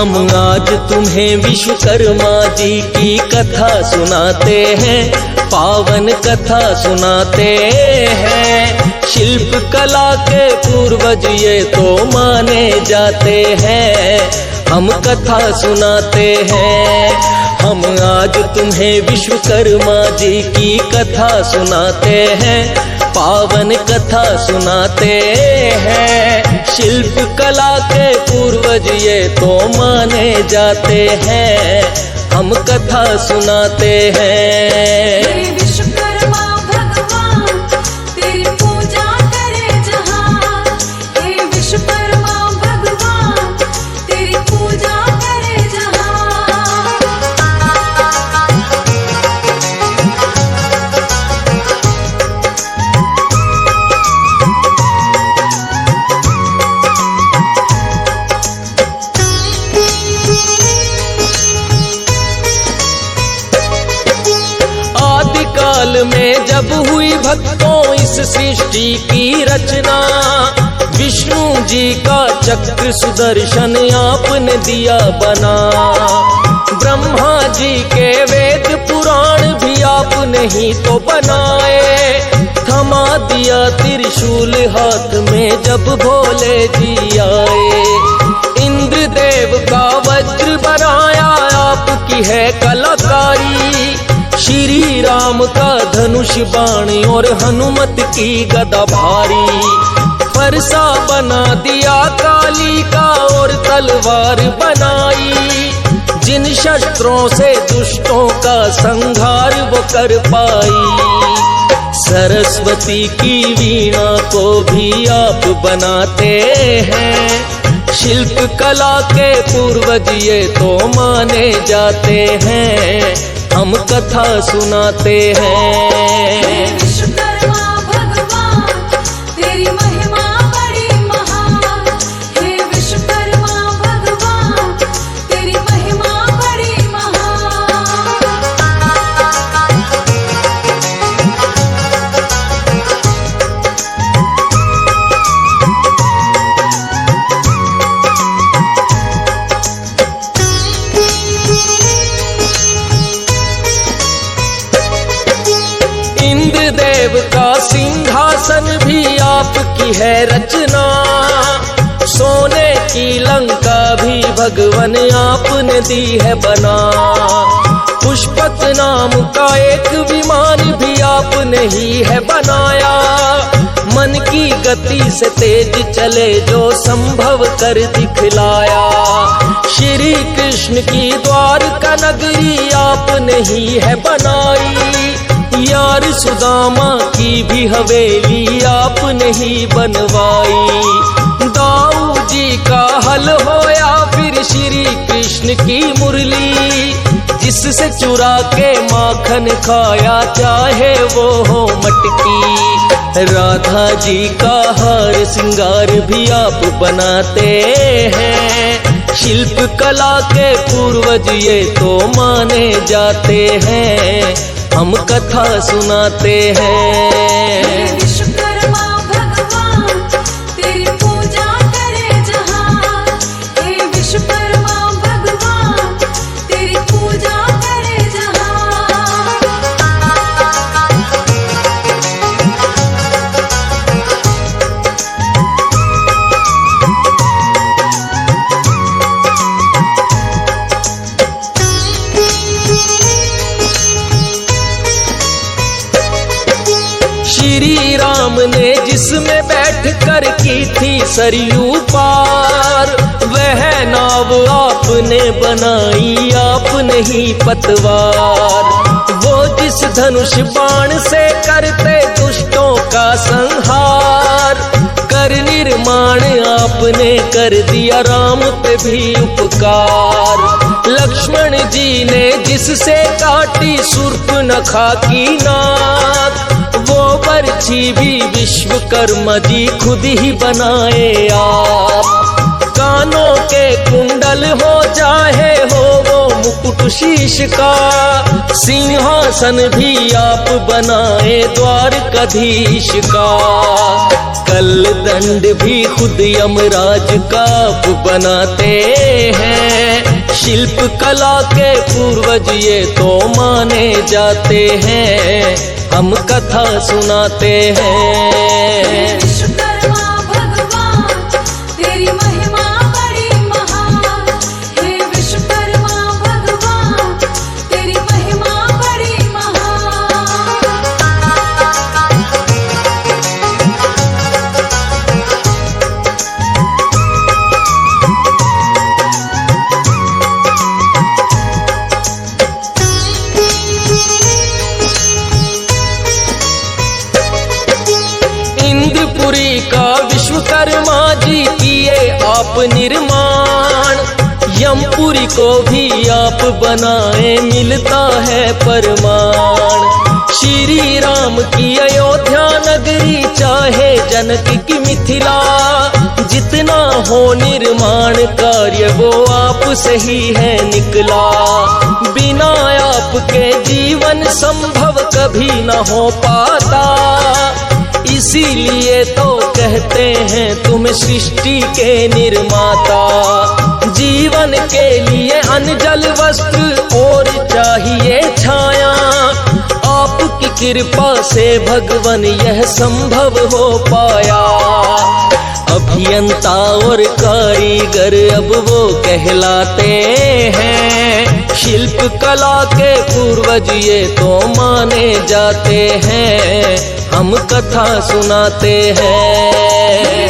हम आज तुम्हें विश्वकर्मा जी की कथा सुनाते हैं, पावन कथा सुनाते हैं। शिल्प कला के पूर्वज ये तो माने जाते हैं, हम कथा सुनाते हैं। हम आज तुम्हें विश्वकर्मा जी की कथा सुनाते हैं, पावन कथा सुनाते हैं। शिल्प कला के पूर्वज ये तो माने जाते हैं, हम कथा सुनाते हैं। विश्वकर्मा भगवान तेरी पूजा करे जहां, हे विश्वकर्मा भगवान तेरी पूजा करे जहां। काल में जब हुई भक्तों इस सृष्टि की रचना, विष्णु जी का चक्र सुदर्शन आपने दिया बना। ब्रह्मा जी के वेद पुराण भी आपने ही तो बनाए। थमा दिया त्रिशूल हाथ में जब भोले जी आए। इंद्र देव का वज्र बनाया आपकी है कलाकारी। श्री राम का धनुष बाण और हनुमत की गदा भारी। फरसा बना दिया काली का और तलवार बनाई। जिन शस्त्रों से दुष्टों का संहार वो कर पाई। सरस्वती की वीणा को भी आप बनाते हैं। शिल्प कला के पूर्वज ये तो माने जाते हैं, हम कथा सुनाते हैं। विश्वकर्मा भगवान तेरी महिमा बड़ी महान, हे विश्वकर्मा भगवान तेरी महिमा बड़ी महान। इंद्रदेव का सिंहासन भी आपकी है रचना। सोने की लंका भी भगवान आपने दी है बना। पुष्पक नाम का एक विमान भी आपने ही है बनाया। मन की गति से तेज चले जो संभव कर दिखलाया। श्री कृष्ण की द्वारका नगरी आपने ही है बनाई। यार सुदामा की भी हवेली आपने ही बनवाई। दाऊ जी का हल होया फिर श्री कृष्ण की मुरली। जिससे चुरा के माखन खाया चाहे वो हो मटकी। राधा जी का हार श्रृंगार भी आप बनाते हैं। शिल्प कला के पूर्वज ये तो माने जाते हैं, हम कथा सुनाते हैं। विश्वकर्मा भगवान तेरी पूजा करे जहां, हे विश्वकर्मा भगवान तेरी पूजा करे जहां। श्री राम ने जिसमें बैठ कर की थी सरयू पार, वह नाव आपने बनाई आपने ही पतवार। वो जिस धनुष बाण से करते दुष्टों का संहार, कर निर्माण आपने कर दिया राम पे भी उपकार। लक्ष्मण जी ने जिससे काटी शूर्पणखा की नाक, वो बरछी भी विश्वकर्मा जी खुद ही बनाए आप। कानों के कुंडल हो चाहे हो वो मुकुट शीश का, सिंहासन भी आप बनाए द्वारकाधीश का। कल दंड भी खुद यमराज का आप बनाते हैं। शिल्प कला के पूर्वज ये तो माने जाते हैं, हम कथा सुनाते हैं। विश्वकर्मा भगवान तेरी महिमा बड़ी महान, हे विश्वकर्मा भगवान तेरी महिमा बड़ी महान। इंद्रपुरी का विश्वकर्मा जी किए आप निर्माण, यमपुरी को भी आप बनाए मिलता है परमाण। श्री राम की अयोध्या नगरी चाहे जनक की मिथिला, जितना हो निर्माण कार्य वो आप से ही है निकला। बिना आपके जीवन संभव कभी न हो पाता, इसीलिए तो कहते हैं तुम सृष्टि के निर्माता। जीवन के लिए अन्न जल वस्त्र और चाहिए छाया, आपकी कृपा से भगवन यह संभव हो पाया। अभियंता और कारीगर अब वो कहलाते हैं, शिल्प कला के पूर्वज ये तो माने जाते हैं, हम कथा सुनाते हैं।